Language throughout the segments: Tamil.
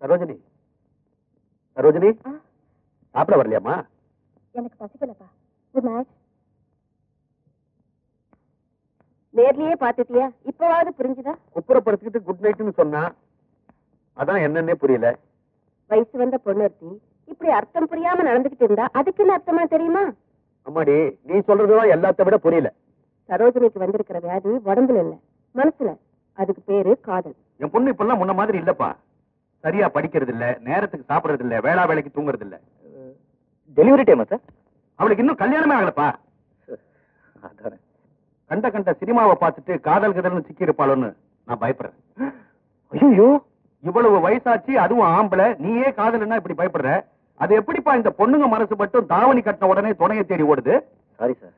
சரோஜினி, சரோஜினி, சாப்பிட வரலையாமா? எனக்கு பசிக்கலப்பா. Good night. நேர்லயே பாத்துட்டியா? இப்பவாவது புரிஞ்சுதா? குப்புறப்படுத்திக்கிட்டு குட் நைட்னு சொன்னா அதான் என்னன்னே புரியல. வயசு வந்த பொண்ணு இப்படி அர்த்தம் புரியாம நடந்துகிட்டு இருந்தா அதுக்கு என்ன அர்த்தமா தெரியுமா? அம்மாடி, நீ சொல்றதுதான் எல்லாத்த விட புரியல. சரோஜினிக்கு வந்திருக்கிற வியாதி உடம்புல இல்ல, மனசுல. அதுக்கு பேரு காதல். என் பொண்ணு இப்பெல்லாம் முன்ன மாதிரி இல்லப்பா. சரியா படிக்கிறது இல்ல, நேரத்துக்கு சாப்பிடறது இல்ல, வேளா வேலைக்கு தூங்குறது இல்ல. டெலிவரி டைமா சார்? அவளுக்கு இன்னும் கல்யாணமே ஆகலப்பா. கண்ட கண்ட சினிமாவை பார்த்துட்டு காதல் கதல்னு சிக்கி இருப்பாளோன்னு நான் பயப்படுறேன். ஐயோ, இவ்வளவு வயசாச்சு, அதுவும் ஆம்பளை, நீயே காதல்னா இப்படி பயப்படுற? அது எப்படிப்பா இந்த பொண்ணுங்க மனசு மட்டும் தாவணி கட்டின உடனே துணையை தேடி ஓடுது? சாரி சார்,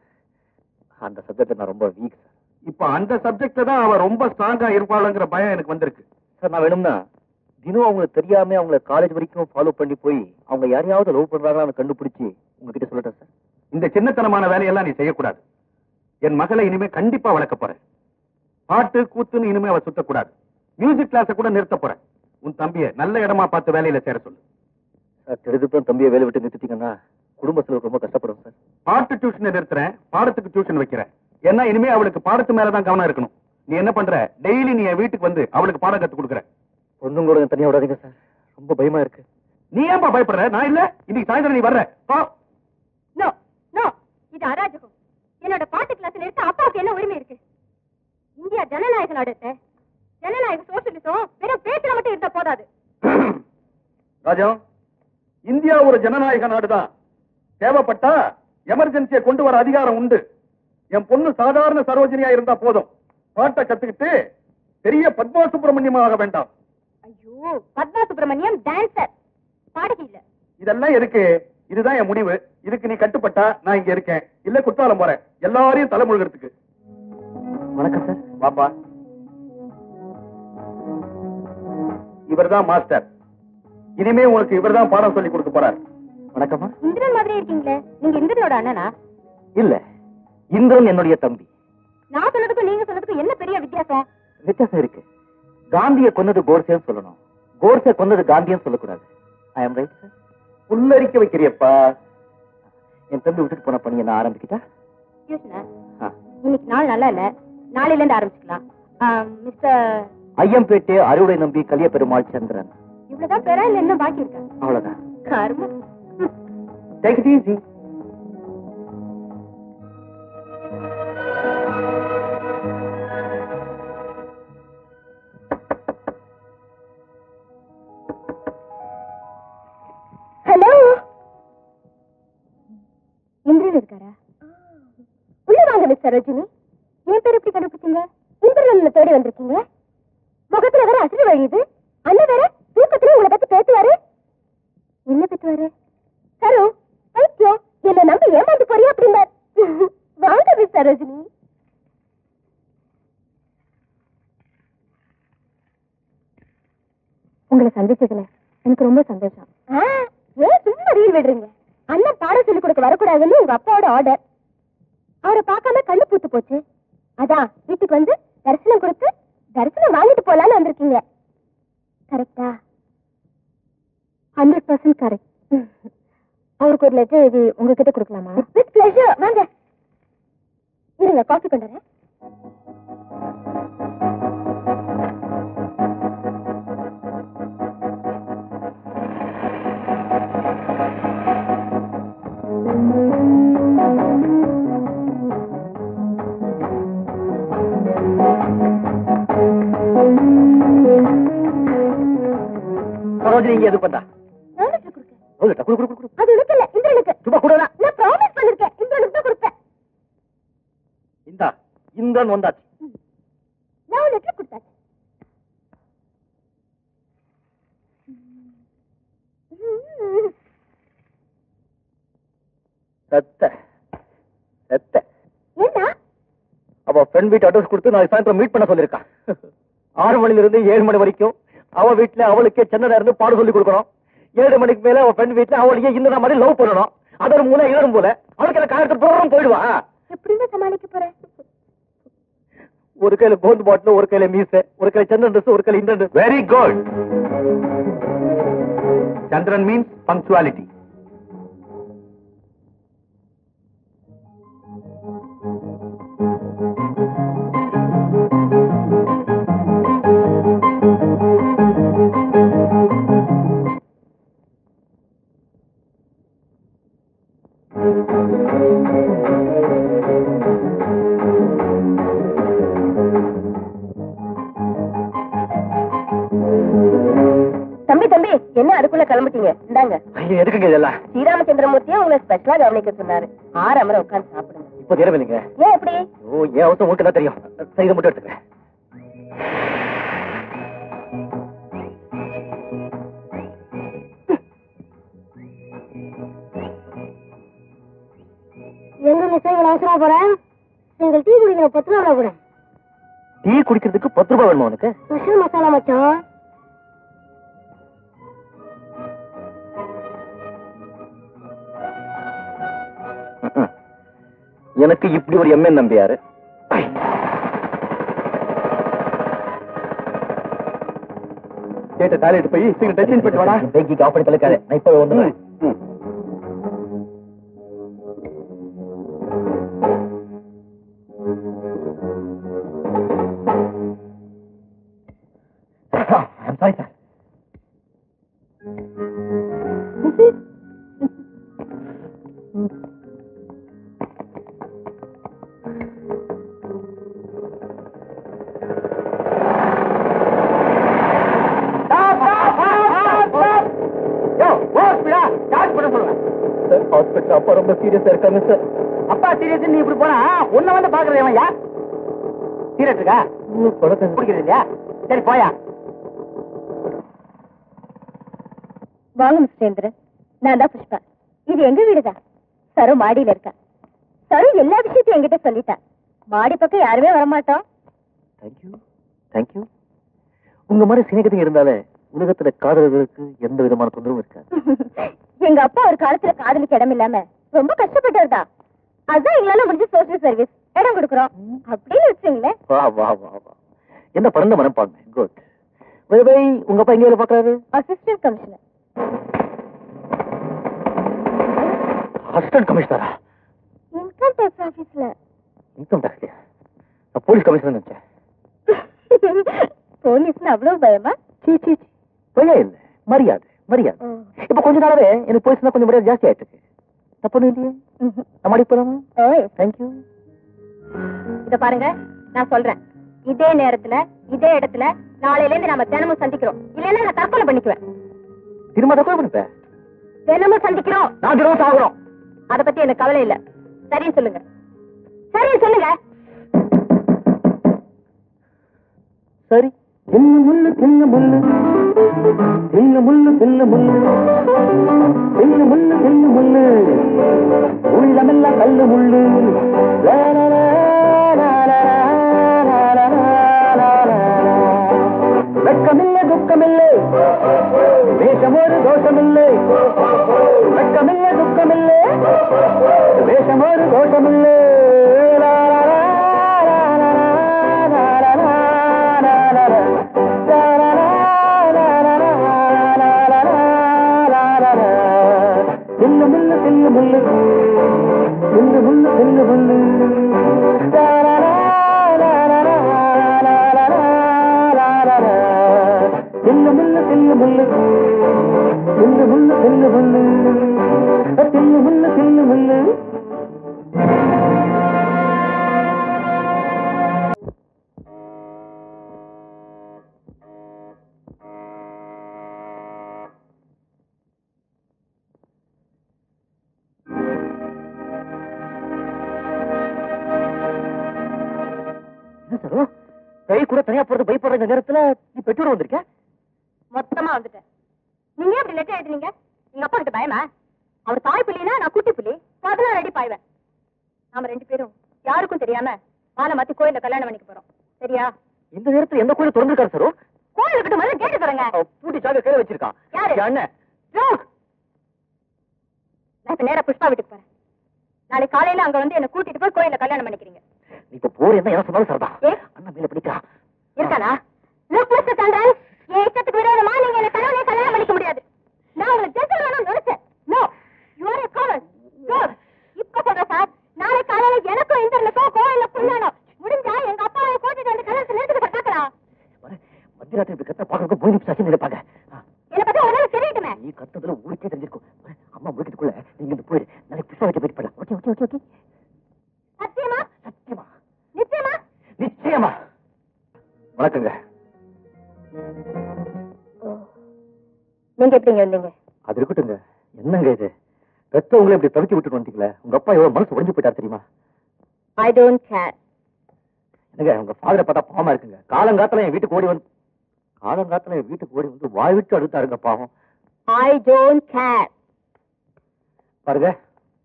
அந்த சப்ஜெக்ட் நான் ரொம்ப வீக் சார். இப்ப அந்த சப்ஜெக்ட்ல தான் அவ ரொம்ப ஸ்ட்ராங்கா இருப்பாளுங்கிற பயம் எனக்கு வந்திருக்கு. சார், நான் வேணும்னா தினம் அவங்களுக்கு தெரியாம அவங்கள காலேஜ் வரைக்கும் ஃபாலோ பண்ணி போய் அவங்க யாரையாவது லவ் பண்றாங்களான்னு கண்டுபிடிச்சு உங்ககிட்ட சொல்லட்டேன் சார். இந்த சின்னத்தனமான வேலையெல்லாம் நீ செய்யக்கூடாது. என் மகளை இனிமே கண்டிப்பா வளர்க்க போறேன். பாட்டு கூத்துன்னு இனிமே அவ சுத்தக்கூடாது. மியூசிக் கிளாஸ கூட நிறுத்த போறேன். உன் தம்பிய நல்ல இடமா பார்த்து வேலையில சேர சொல்லு. சார், தெரிஞ்சுப்ப தம்பியை வேலை விட்டு நிறுத்திட்டீங்கன்னா குடும்பத்துல ரொம்ப கஷ்டப்படும் சார். பாட்டு டியூஷன் நிறுத்துறேன், பாடத்துக்கு டியூஷன் வைக்கிறேன். ஏன்னா இனிமே அவளுக்கு பாடத்து மேலதான் கவனம் இருக்கணும். நீ என்ன பண்ற? டெய்லி நீ என் வீட்டுக்கு வந்து அவளுக்கு பாடம் கத்து கொடுக்குற. பொண்ணுங்களோட தனியா விடாதீங்க சார், ரொம்ப பயமா இருக்கு. நீ ஏன்பா பயப்படுற? நான் இல்ல, இன்னைக்கு சாயந்தரம் நீ வர்ற. நோ நோ, இது அராஜகம். என்னோட பாட்டு கிளாஸ் நிறுத்த அப்பாவுக்கு என்ன உரிமை இருக்கு? இந்தியா ஜனநாயக நாடு. ஜனநாயக சோசியலிசம் வெறும் பேச்சுல மட்டும் இருந்தா போதாது. ராஜா, இந்தியா ஒரு ஜனநாயக நாடுதான். தேவைப்பட்டா எமர்ஜென்சியை கொண்டு வர அதிகாரம் உண்டு. என் பொண்ணு சாதாரண சரோஜினியா இருந்தா போதும். பாட்டை கத்துக்கிட்டு பெரிய பத்மா சுப்பிரமணியம் ஆக வேண்டாம். ஐயோ, பத்மா சுப்பிரமணியம் டான்சர், பாடகி இல்ல. இதெல்லாம் எதுக்கு? இதுதான் என் முடிவு. இதுக்கு நீ கட்டுப்பட்டா நான் இங்க இருக்கேன், இல்ல குற்றாலம் போறேன். எல்லாரையும் தலைமுழுகிறதுக்கு. வணக்கம் சார். பாப்பா, இவர்தான் மாஸ்டர். இனிமே உனக்கு இவர்தான் பாடம் சொல்லி கொடுக்க போறார். வணக்கம்மா. இந்திரன் மாதிரி இருக்கீங்களே, நீங்க இந்திரனோட அண்ணனா? இல்ல, இந்திரன் என்னுடைய தம்பி. நான் சொன்னதுக்கும் நீங்க சொன்னதுக்கும் என்ன பெரிய வித்தியாசம்? வித்தியாசம் இருக்கு. காந்தியை கொன்னது கோட்சேன்னு சொல்லணும், கோட்சே கொன்னது காந்தியும் சொல்லக்கூடாது. ஐ அம் ரைட் சார். புல்லரிக்க வைக்கிறியப்பா. என் தம்பி விட்டுட்டு போன பணியை நான் ஆரம்பிக்கிட்டா? இன்னைக்கு நாள் நல்லா இல்ல, நாளையில இருந்து ஆரம்பிச்சுக்கலாம். மிஸ்டர் ஐயம்பேட்டை அறுவடை நம்பி கலிய பெருமாள் சந்திரன். இவ்வளவுதான் பேரா இல்ல என்ன பாக்கி இருக்கா? அவ்வளவுதான். கர்மம். Take it easy. Hello, Indran இருக்காரா? உள்ள வாங்க மிஸ் சரோஜினி. என் பேர் எப்படி கண்டுபிடிச்சீங்க? இந்திரன் தேடி வந்திருக்கீங்க. முகத்துல வேற அசடு வழியுது. அண்ணன் வேற தூக்கத்துல உங்களை பத்தி பேசுவாரு. என்ன பேசுவாரு? சரோ, ஐயோ, என்ன நம்பி ஏமாந்து போறியா அப்படின்னா? வாங்க மிஸ் சரோஜினி. உங்களை சந்திச்சதுல எனக்கு ரொம்ப சந்தோஷம். ஏன் சும்மா ரீல் விடுறீங்க? அண்ணன் பாடம் சொல்லி கொடுக்க வரக்கூடாதுன்னு உங்க அப்பாவோட ஆர்டர். அவரை பார்க்காம கண்ணு பூத்து போச்சு. அதான் வீட்டுக்கு வந்து தரிசனம் கொடுத்து தரிசனம் வாங்கிட்டு போலான்னு வந்திருக்கீங்க. கரெக்டா? 100% கரெக்ட். அவருக்கு ஒரு லெட்டர் எழுதி உங்ககிட்ட கொடுக்கலாமா? With pleasure. வாங்க, இருங்க, காஃபி கொண்டுறேன். சரோஜினி இங்க எது பண்ணா? அது உனக்கு இல்ல, இந்திரனுக்கு. சும்மா கூட நான் ப்ராமிஸ் பண்ணிருக்கேன், இந்திரனுக்கு தான் கொடுப்பேன். இந்தா, இந்திரன் வந்தாச்சு. நான் லெட்டர் கொடுத்தாச்சு. செத்த செத்த ஏண்டா அவ ஃப்ரெண்ட் வீட்டு அட்ரஸ் கொடுத்து நான் சாயந்தரம் மீட் பண்ண சொல்லிருக்கான் 6 மணில இருந்து 7 மணி வரைக்கும் அவ வீட்டுல அவளுக்கே சின்னதா இருந்து பாட சொல்லி கொடுக்கணும். 7 மணிக்கு மேல அவ ஃப்ரெண்ட் வீட்டுல அவளையே இந்த மாதிரி லவ் பண்ணணும். அதோட மூல இதரும் போல அவளுக்கு எனக்கு காயத்து போறோம் போயிடுவா. எப்படிங்க சமாளிக்க போறேன்? ஒரு கையில கோந்து பாட்டில், ஒரு கையில மீச, ஒரு கையில சந்திரன் ட்ரெஸ், ஒரு கையில இந்த வெரி குட். சந்திரன் மீன்ஸ் பங்க்சுவாலிட்டி. தம்பி தம்பி, என்ன அதுக்குள்ள கிளம்பிட்டீங்க? இந்தாங்க. ஐயோ, எதுக்குங்க இதெல்லாம்? ஸ்ரீராமச்சந்திரமூர்த்தியும் உங்களை ஸ்பெஷலா கவனிக்க சொன்னாரு. 6 அமர உட்கார்ந்து சாப்பிடுங்க. இப்போ தேவையில்லைங்க. ஏன் எப்படி? ஓ, ஏன் அவசரம் உங்களுக்கு தான் தெரியும். சரி, இதை மட்டும் எடுத்துக்கிறேன். எங்க மிஸ்ஸைகள் அவசரமா போறேன். நீங்கள் டீ குடிக்கிற 10 ரூபா கூட. டீ குடிக்கிறதுக்கு 10 ரூபாய் வேணுமா உனக்கு? ஸ்பெஷல் மசாலா மச்சான். எனக்கு இப்படி ஒரு எம்என் நம்பியாரு. கேட்ட டாய்லெட் போய் சீக்கிரம் டச்சிங் பண்ணிட்டு வாடா. பேக்கிக்கு ஆஃப் பண்ணி தலைக்காத. நான் இப்போ வந்துடுறேன். I'm sorry, sir. ஹாஸ்பிட்டல் அப்பா ரொம்ப சீரியஸா இருக்காங்க சார். அப்பா சீரியஸ் நீ இப்படி போனா உன்ன வந்து பாக்குறேன். யா சீரியஸ் இருக்கா? குடிக்கிறது இல்லையா? சரி போயா. வாங்க மிஸ்டர் சேந்திரன், நான் தான் புஷ்பா. இது எங்க வீடுதான். சரு மாடியில இருக்கா. சரு எல்லா விஷயத்தையும் என்கிட்ட சொல்லிட்டா. மாடி பக்கம் யாருமே வரமாட்டோம். Thank you thank you. உங்க மாதிரி சிநேகிதங்க இருந்தாலே உலகத்துல காதலர்களுக்கு எந்த விதமான தொந்தரவும் இருக்காது. எங்க அப்பா ஒரு காலத்துல காதலுக்கு இடம் இல்லாம ரொம்ப கஷ்டப்பட்டவர் தான். அதான் எங்களால முடிஞ்ச சோசியல் சர்வீஸ் இடம் கொடுக்குறோம் அப்படின்னு வச்சுங்களேன். வா வா வா வா, என்ன பரந்த மனப்பாங்க. குட். பை உங்க அப்பா எங்க வேலை பாக்குறாரு? Assistant commissioner. அசிஸ்டன்ட் கமிஷனரா? இன்கம் டேக்ஸ் ஆபீஸ்ல. Income tax? நான் போலீஸ் கமிஷனர் நினைச்சேன். போலீஸ்னு அவ்வளவு பயமா? சீ சீ, பயம் இல்லை, மரியாதை மரியாதை. இப்ப கொஞ்ச நாளாவே எனக்கு போலீஸ்னா கொஞ்சம் மரியாதை ஜாஸ்தி ஆயிட்டு இருக்கு. தப்பு இல்லையே? நம்ம அடி போலாமா? தேங்க்யூ. இத பாருங்க, நான் சொல்றேன், இதே நேரத்துல இதே இடத்துல நாளையில இருந்து நாம தினமும் சந்திக்கிறோம். இல்லைன்னா நான் தற்கொலை பண்ணிக்குவேன். திரும்ப தற்கொலை பண்ணிப்பேன்? தினமும் சந்திக்கிறோம். நான் தினமும் சாகுறோம். அத பத்தி எனக்கு கவலை இல்ல. சரின்னு சொல்லுங்க, சரின்னு சொல்லுங்க. சரி. தின்னு முள்ளு தின்னு முள்ளு தின்னு முள்ளு தின்னு முள்ளு தின்னு முள்ளு தின்னு முள்ளு உள்ளமெல்லாம் கல்லு முள்ளு. வெட்கமில்லை துக்கமில்லை வேஷமோடு தோஷமில்லை. வெட்கமில்லை துக்கமில்லை வேஷமோடு தோஷமில்லை. தின்னு முள்ளு தின்னு முள்ளு தின்னு முள்ளு தின்னு முள்ளு. தின்னு முள்ளு தின்னு முள்ளு தின்னு முள்ளு தின்னு முள்ளு தின்னு முள்ளு தின்னு முள்ளு. கை கூட தனியா போறது பயப்படுற இந்த நேரத்துல நீ பெற்றோட வந்திருக்க? மொத்தமா வந்துட்டேன். நீங்க எப்படி லெட்டர் எழுதுனீங்க? எங்க அப்பா கிட்ட பயமா? அவர் தாய் பிள்ளைனா நான் குட்டி பிள்ளை. 16 அடி பாய்வேன். நாம 2 பேரும் யாருக்கும் தெரியாம மாலை மாத்தி கோயில கல்யாணம் பண்ணிக்க போறோம். சரியா? இந்த நேரத்துல எந்த கோயில் திறந்துருக்காரு சார்? கோயில கிட்ட முதல்ல கேட்டு தரங்க. பூட்டி சாக கையில வச்சிருக்கான். யாரு? அண்ணன். நான் இப்ப நேரா புஷ்பா வீட்டுக்கு போறேன். நாளைக்கு காலையில அங்க வந்து என்ன கூட்டிட்டு போய் கோயில கல்யாணம் பண்ணிக்கிறீங்க. நீ இப்ப போற என்ன சொன்னாலும் சரிதான். ஏ? அண்ணன் மேல பிடிக்கா இருக்கானா? லுக் மிஸ்டர் சந்திரன், என் இஷ்டத்துக்கு விரோதமா நீங்க என்ன கல்யாணம் கல்யாணம் பண்ணிக்க முடியாது. நான் உங்களுக்கு ஜென்டில்மேனா நினைச்சேன். No, you are a common. Sir, இப்ப சொல்றேன் சார், நாளை காலையில எனக்கும் இந்திரனுக்கும் கோயில்ல கல்யாணம். முடிஞ்சா எங்க அப்பாவை கூட்டிட்டு வந்து கல்யாணத்தை நிறுத்துக்க பார்க்கலாம். மத்தியராத்திரி இப்படி கத்த பாக்க போய் சசி நினைப்பாங்க. என்ன பத்தி உங்களுக்கு தெரியட்டுமே. நீ கத்ததுல ஊருக்கே தெரிஞ்சிருக்கும். அம்மா முடிக்கிறதுக்குள்ள நீங்க இந்த போயிடு. நாளைக்கு புஷ்பா வச்சு போயிட்டு போயிடலாம். Okay okay okay okay. சத்தியமா? சத்தியமா நிச்சயமா? நிச்சயமா. வணக்கங்க. நீங்க எப்படிங்க இருந்தீங்க? அது இருக்கட்டுங்க. என்னங்க இது? பெத்தவங்களை இப்படி தவிக்க விட்டுட்டு வந்தீங்களே. உங்க அப்பா எவ்வளவு மனசு உடைஞ்சு போயிட்டார் தெரியுமா? I don't care. என்னங்க உங்க ஃபாதரை பார்த்தா பாவமா இருக்குங்க. காலங்காத்துல என் வீட்டுக்கு ஓடி வந்து வாய் விட்டு அழுத்தாருங்க பாவம். I don't care. பாருங்க,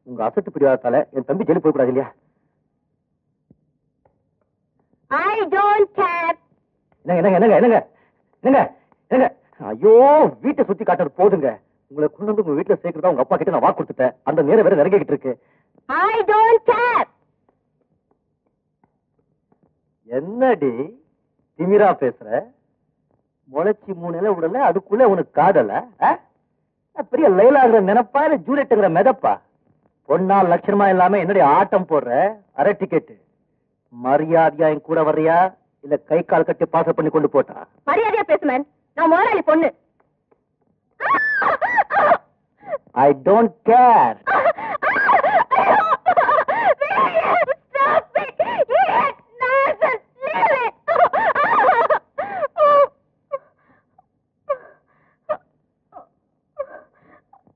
உங்க அசட்டு பிடிவாதத்தால என் தம்பி ஜெயிலுக்கு போய் கூடாது இல்லையா? I don't care. என்னங்க என்னங்க என்னங்க என்னங்க என்னங்க ஐயோ, வீட்டை சுத்தி காட்டுறது போதுங்க. உங்களை கொண்டு வந்து உங்க வீட்டுல சேர்க்கிறதா உங்க அப்பா கிட்ட நான் வாக்கு கொடுத்துட்டேன். அந்த நேரம் வேற நெருங்கிட்டு இருக்கு. I don't care. என்னடி திமிரா பேசுற? முளைச்சி 3 இலை விடல, அதுக்குள்ள உனக்கு காதல? பெரிய லைலாங்கிற நினைப்பா இல்ல ஜூலியட்டுங்கிற மிதப்பா? பொண்ணா லட்சணமா இல்லாம என்னுடைய ஆட்டம் போடுற அரை டிக்கெட். மரியாதையா என் கூட வர்றியா இல்ல கை கால் கட்டி பாஸ் பண்ணி கொண்டு போட்டா? மரியாதையா பேசுமேன். நான் முதலாளி பொண்ணு. I don't care.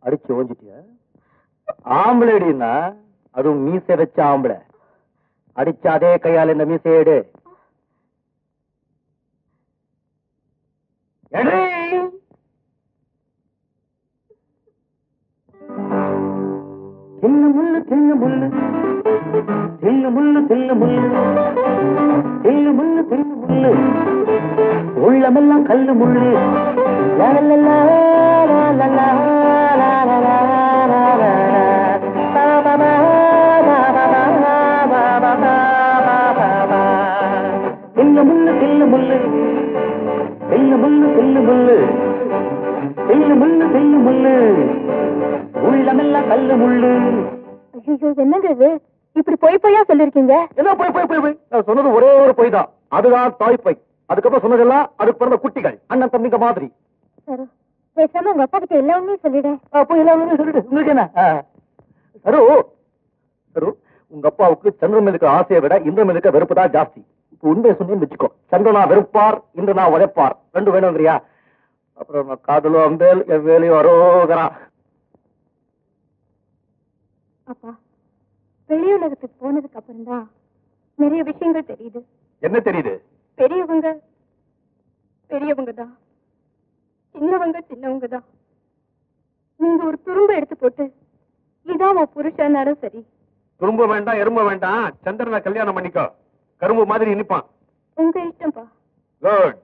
அடிச்சு ஓஞ்சிட்டியா? ஆம்பளடினா அதுவும் மீசை வச்ச ஆம்பளை. அடிச்ச அதே கையால் இந்த மீசையேடு. தின்னு முள்ளு தின்னு முள்ளு தின்னு முள்ளு தின்னு முள்ளு தின்னு முள்ளு தின்னு முள்ளு உள்ளமெல்லாம் கல்லு முள்ளு. தின்னு முள்ளு தின்னு முள்ளு தின்னு முள்ளு தின்னு முள்ளு தின்னு முள்ளு தின்னு முள்ளு உள்ளமெல்லாம் கல்லு முள்ளு. ஐயோ, என்னங்க இது? இப்படி பொய்யா சொல்லிருக்கீங்க? என்ன போய் போய் போய் போய்? நான் சொன்னது ஒரே ஒரு பொய் தான். அதுதான் தாய் பொய். அதுக்கப்புறம் சொன்னதெல்லாம் அதுக்கு பிறந்த குட்டிகள், அண்ணன் தம்பிங்க மாதிரி. சரு, பேசாம உங்க அப்பா கிட்ட எல்லா உண்மையும் சொல்லிடு. போய் எல்லாமே சொல்லிட்டு உங்களுக்கு என்ன? சரு சரு, உங்க அப்பாவுக்கு சந்திரன் மேலுக்கு ஆசையை விட இந்திரன் மேலுக்கு வெறுப்பு தான் ஜாஸ்தி. இப்ப உண்மையை சொன்னேன்னு வச்சுக்கோ, சந்திரனா வெறுப்பார், இந்திரனா உழைப்பார். ரெண்டு வேணுங்கிறியா? அப்புறம் காதலோ அம்பேல் என் வேலையும் அரோகரா. அப்பா, வெளியுலகத்துக்கு போனதுக்கு அப்புறம் தான் நிறைய விஷயங்கள் தெரியுது. என்ன தெரியுது? பெரியவங்க பெரியவங்க தான், சின்னவங்க சின்னவங்க தான். நீங்க ஒரு துரும்ப எடுத்து போட்டு இதான் உன் புருஷனாலும் சரி. துரும்ப வேண்டாம், எறும்ப வேண்டாம், சந்திரனை கல்யாணம் பண்ணிக்கோ. கரும்பு மாதிரி இனிப்பான். உங்க இஷ்டம்பா. குட்.